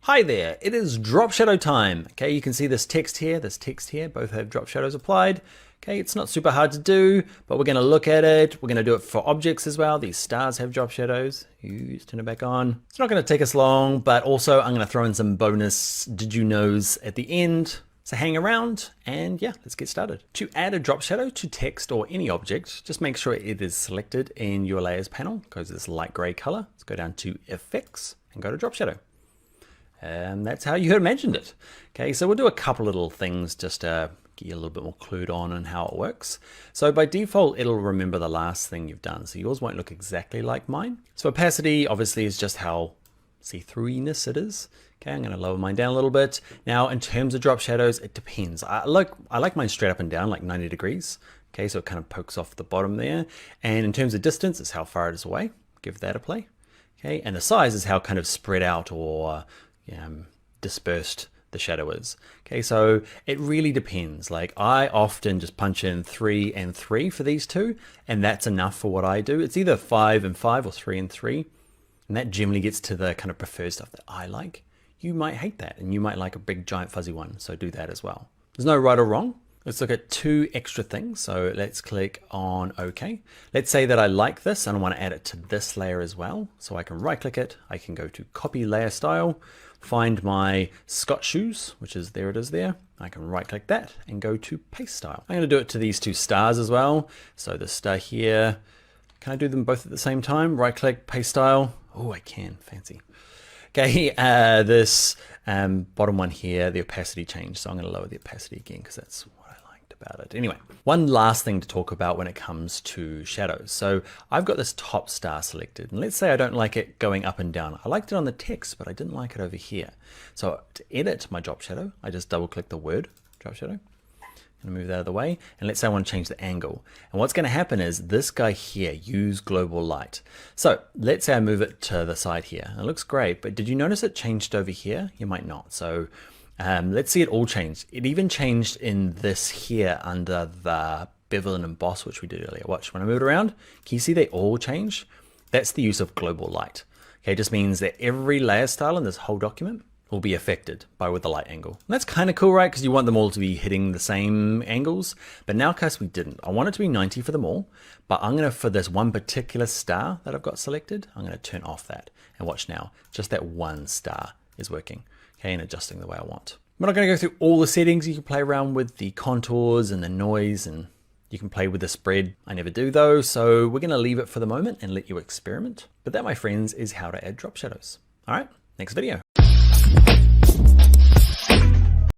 Hi there, it is drop shadow time. Okay, you can see this text here, both have drop shadows applied. Okay, it's not super hard to do, but we're gonna look at it. We're gonna do it for objects as well. These stars have drop shadows. Let's turn it back on. It's not gonna take us long, but also I'm gonna throw in some bonus did you knows at the end. So hang around and yeah, let's get started. To add a drop shadow to text or any object, just make sure it is selected in your layers panel. It goes this light gray color. Let's go down to effects and go to drop shadow. And that's how you imagined it. Okay, so we'll do a couple little things just to get you a little bit more clued on how it works. So by default, it'll remember the last thing you've done. So yours won't look exactly like mine. So opacity obviously is just how see-throughiness it is. Okay, I'm gonna lower mine down a little bit. Now, in terms of drop shadows, it depends. I like mine straight up and down, like 90 degrees. Okay, so it kind of pokes off the bottom there. And in terms of distance, it's how far it is away. Give that a play. Okay, and the size is how kind of spread out or dispersed the shadow is. Okay, so it really depends. Like I often just punch in 3 and 3 for these two, and that's enough for what I do. It's either 5 and 5 or 3 and 3, and that generally gets to the kind of preferred stuff that I like. You might hate that, and you might like a big giant fuzzy one, so do that as well. There's no right or wrong. Let's look at 2 extra things. So let's click on OK. Let's say that I like this and I want to add it to this layer as well. So I can right click it. I can go to copy layer style, find my Scott shoes, which is there it is there. I can right click that and go to paste style. I'm going to do it to these 2 stars as well. So the star here, can I do them both at the same time? Right click, paste style. Oh, I can, fancy. Okay, this bottom one here, the opacity changed. So I'm going to lower the opacity again because that's what I liked about it. Anyway, one last thing to talk about when it comes to shadows. So I've got this top star selected, and let's say I don't like it going up and down. I liked it on the text, but I didn't like it over here. So to edit my drop shadow, I just double click the word drop shadow. Move that out of the way, and let's say I want to change the angle. And what's going to happen is this guy here, use global light. So let's say I move it to the side here. It looks great, but did you notice it changed over here? You might not. So let's see it all changed. It even changed in this here under the bevel and emboss, which we did earlier. Watch, when I move it around, can you see they all change? That's the use of global light. Okay, it just means that every layer style in this whole document will be affected by with the light angle. And that's kind of cool, right? Because you want them all to be hitting the same angles. But now, because we didn't, I want it to be 90 for them all. But I'm going to, for this one particular star that I've got selected, I'm going to turn off that. And watch now, just that one star is working, okay, and adjusting the way I want. I'm not going to go through all the settings. You can play around with the contours and the noise, and you can play with the spread. I never do though, so we're going to leave it for the moment and let you experiment. But that, my friends, is how to add drop shadows. All right, next video.